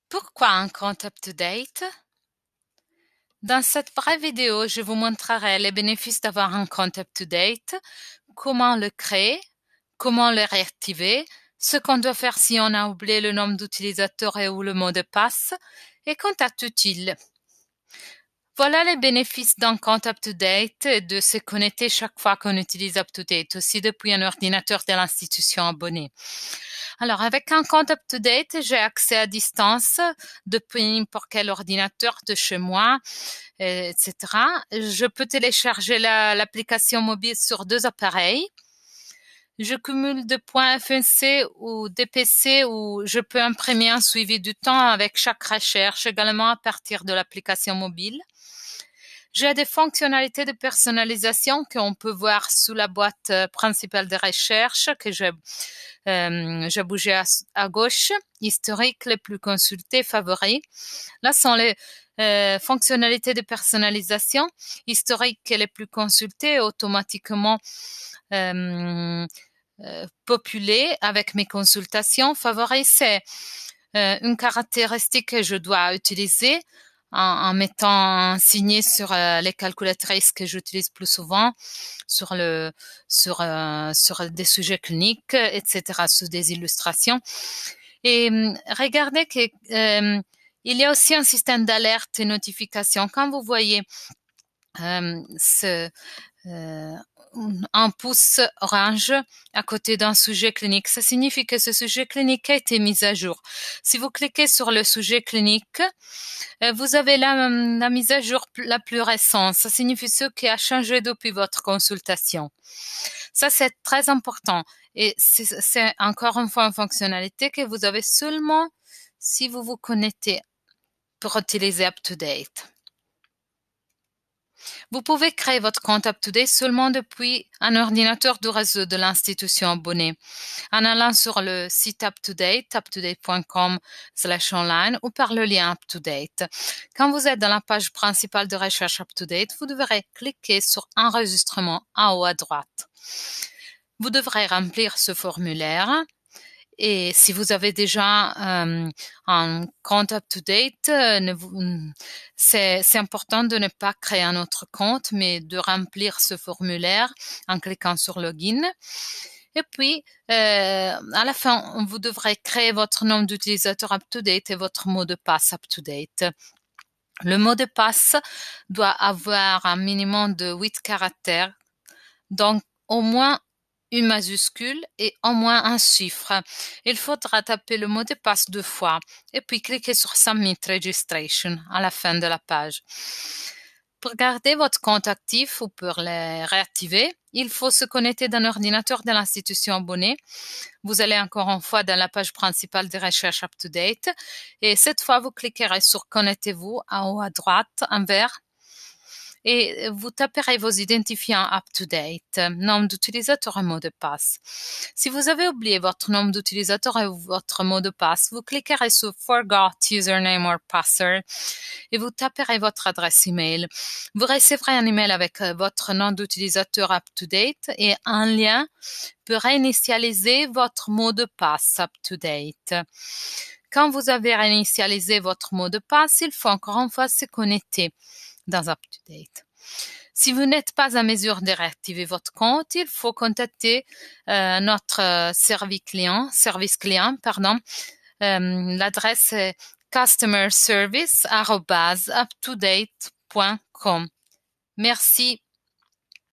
Pourquoi un compte up-to-date? Dans cette brève vidéo, je vous montrerai les bénéfices d'avoir un compte up-to-date, comment le créer, comment le réactiver, ce qu'on doit faire si on a oublié le nom d'utilisateur et ou le mot de passe, et contact utile. Voilà les bénéfices d'un compte up-to-date et de se connecter chaque fois qu'on utilise up-to-date, aussi depuis un ordinateur de l'institution abonnée. Alors, avec un compte up-to-date, j'ai accès à distance depuis n'importe quel ordinateur de chez moi, etc. Je peux télécharger l'application mobile sur 2 appareils. Je cumule des points FNC ou DPC où je peux imprimer un suivi du temps avec chaque recherche, également à partir de l'application mobile. J'ai des fonctionnalités de personnalisation qu'on peut voir sous la boîte principale de recherche que j'ai bougé à gauche. Historique, les plus consultés, favoris. Là sont les fonctionnalités de personnalisation. Historique les plus consultés, automatiquement populées avec mes consultations. Favoris, c'est une caractéristique que je dois utiliser en mettant signé sur les calculatrices que j'utilise plus souvent, sur des sujets cliniques, etc., sur des illustrations. Et regardez que il y a aussi un système d'alerte et notification. Quand vous voyez un pouce orange à côté d'un sujet clinique, ça signifie que ce sujet clinique a été mis à jour. Si vous cliquez sur le sujet clinique, vous avez la mise à jour la plus récente. Ça signifie ce qui a changé depuis votre consultation. Ça, c'est très important. Et c'est encore une fois une fonctionnalité que vous avez seulement si vous vous connectez pour utiliser UpToDate. Vous pouvez créer votre compte UpToDate seulement depuis un ordinateur du réseau de l'institution abonnée, en allant sur le site UpToDate, uptodate.com/online ou par le lien UpToDate. Quand vous êtes dans la page principale de recherche UpToDate, vous devrez cliquer sur Enregistrement en haut à droite. Vous devrez remplir ce formulaire. Et si vous avez déjà un compte up-to-date, c'est important de ne pas créer un autre compte, mais de remplir ce formulaire en cliquant sur Login. Et puis, à la fin, vous devrez créer votre nom d'utilisateur up-to-date et votre mot de passe up-to-date. Le mot de passe doit avoir un minimum de 8 caractères, donc au moins une majuscule et au moins un chiffre. Il faudra taper le mot de passe 2 fois et puis cliquer sur Submit Registration à la fin de la page. Pour garder votre compte actif ou pour le réactiver, il faut se connecter d'un ordinateur de l'institution abonnée. Vous allez encore une fois dans la page principale de recherche UpToDate et cette fois vous cliquerez sur Connectez-vous en haut à droite en vert et vous taperez vos identifiants UpToDate, nom d'utilisateur et mot de passe. Si vous avez oublié votre nom d'utilisateur et votre mot de passe, vous cliquerez sur Forgot Username or Password et vous taperez votre adresse email. Vous recevrez un email avec votre nom d'utilisateur UpToDate et un lien pour réinitialiser votre mot de passe UpToDate. Quand vous avez réinitialisé votre mot de passe, il faut encore une fois se connecter dans UpToDate. Si vous n'êtes pas à mesure de réactiver votre compte, il faut contacter notre service client. L'adresse est customerservice@uptodate.com. Merci